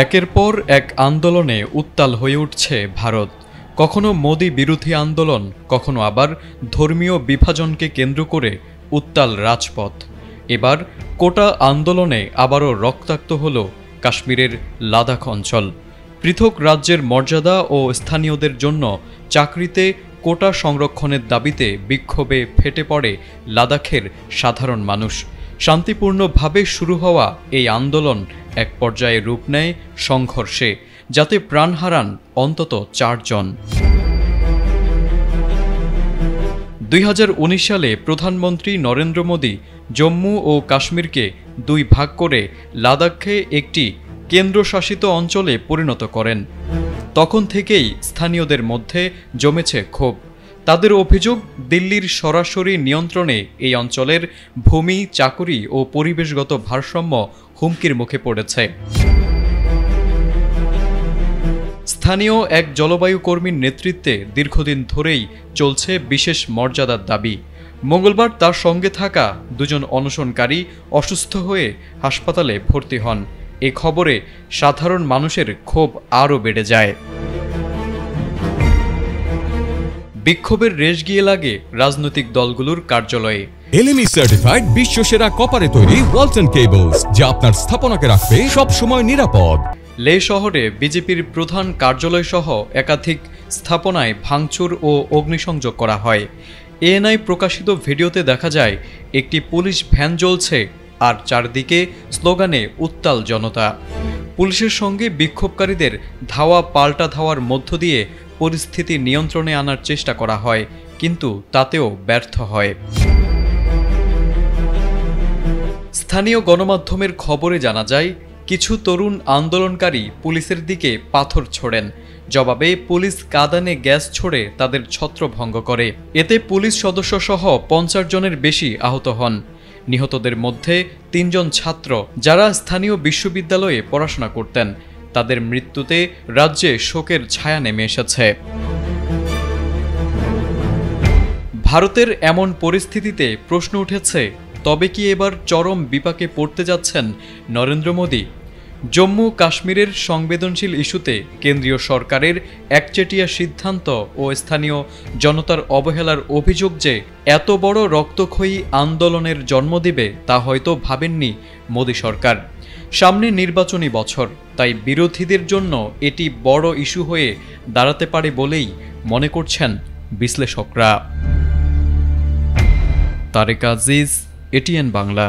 একের পর এক আন্দোলনে উত্তাল হয়ে উঠছে ভারত। কখনো মোদি বিরোধী আন্দোলন, কখনো আবার ধর্মীয় বিভাজনকে কেন্দ্র করে উত্তাল রাজপথ। এবার কোটা আন্দোলনে আবারও রক্তাক্ত হল কাশ্মীরের লাদাখ অঞ্চল। পৃথক রাজ্যের মর্যাদা ও স্থানীয়দের জন্য চাকরিতে কোটা সংরক্ষণের দাবিতে বিক্ষোভে ফেটে পড়ে লাদাখের সাধারণ মানুষ। শান্তিপূর্ণভাবে শুরু হওয়া এই আন্দোলন এক পর্যায়ে রূপ নেয় সংঘর্ষে, যাতে প্রাণ হারান অন্তত 4 জন। 2019 সালে প্রধানমন্ত্রী নরেন্দ্র মোদি জম্মু ও কাশ্মীরকে 2 ভাগ করে লাদাখকে একটি কেন্দ্রশাসিত অঞ্চলে পরিণত করেন। তখন থেকেই স্থানীয়দের মধ্যে জমেছে ক্ষোভ। তাদের অভিযোগ, দিল্লির সরাসরি নিয়ন্ত্রণে এই অঞ্চলের ভূমি, চাকুরি ও পরিবেশগত ভারসাম্য হুমকির মুখে পড়েছে। স্থানীয় এক জলবায়ু কর্মীর নেতৃত্বে দীর্ঘদিন ধরেই চলছে বিশেষ মর্যাদার দাবি। মঙ্গলবার তার সঙ্গে থাকা 2 জন অনশনকারী অসুস্থ হয়ে হাসপাতালে ভর্তি হন। এ খবরে সাধারণ মানুষের ক্ষোভ আরও বেড়ে যায়। বিক্ষোভের রেশ গিয়ে লাগে রাজনৈতিক দলগুলোর কার্যালয়ে। এলএমই সার্টিফাইড বিশ্বসেরা কপারে তৈরি ওয়ালটন কেবলস, যা আপনার স্থাপনাকে রাখবে সব সময় নিরাপদ। লে শহরে বিজেপির প্রধান কার্যালয় সহ একাধিক স্থাপনায় ভাঙচুর ও অগ্নিসংযোগ করা হয়। এএনআই প্রকাশিত ভিডিওতে দেখা যায় একটি পুলিশ ভ্যান জ্বলছে আর চারদিকে স্লোগানে উত্তাল জনতা। পুলিশের সঙ্গে বিক্ষোভকারীদের ধাওয়া পাল্টা ধাওয়ার মধ্য দিয়ে পরিস্থিতি নিয়ন্ত্রণে আনার চেষ্টা করা হয়, কিন্তু তাতেও ব্যর্থ হয়। স্থানীয় গণমাধ্যমের খবরে জানা যায়, কিছু তরুণ আন্দোলনকারী পুলিশের দিকে পাথর ছোড়েন। জবাবে পুলিশ কাঁদানে গ্যাস ছোড়ে তাদের ছত্রভঙ্গ করে। এতে পুলিশ সদস্য সহ 50 জনের বেশি আহত হন। নিহতদের মধ্যে 3 জন ছাত্র, যারা স্থানীয় বিশ্ববিদ্যালয়ে পড়াশোনা করতেন। তাদের মৃত্যুতে রাজ্যে শোকের ছায়া নেমে এসেছে। ভারতের এমন পরিস্থিতিতে প্রশ্ন উঠেছে, তবে কি এবার চরম বিপাকে পড়তে যাচ্ছেন নরেন্দ্র মোদি? জম্মু কাশ্মীরের সংবেদনশীল ইস্যুতে কেন্দ্রীয় সরকারের একচেটিয়া সিদ্ধান্ত ও স্থানীয় জনতার অবহেলার অভিযোগ যে এত বড় রক্তক্ষয়ী আন্দোলনের জন্ম দিবে, তা হয়তো ভাবেননি মোদি সরকার। সামনে নির্বাচনী বছর, তাই বিরোধীদের জন্য এটি বড় ইস্যু হয়ে দাঁড়াতে পারে বলেই মনে করছেন বিশ্লেষকরা। তারেক আজিজ, এটিএন বাংলা।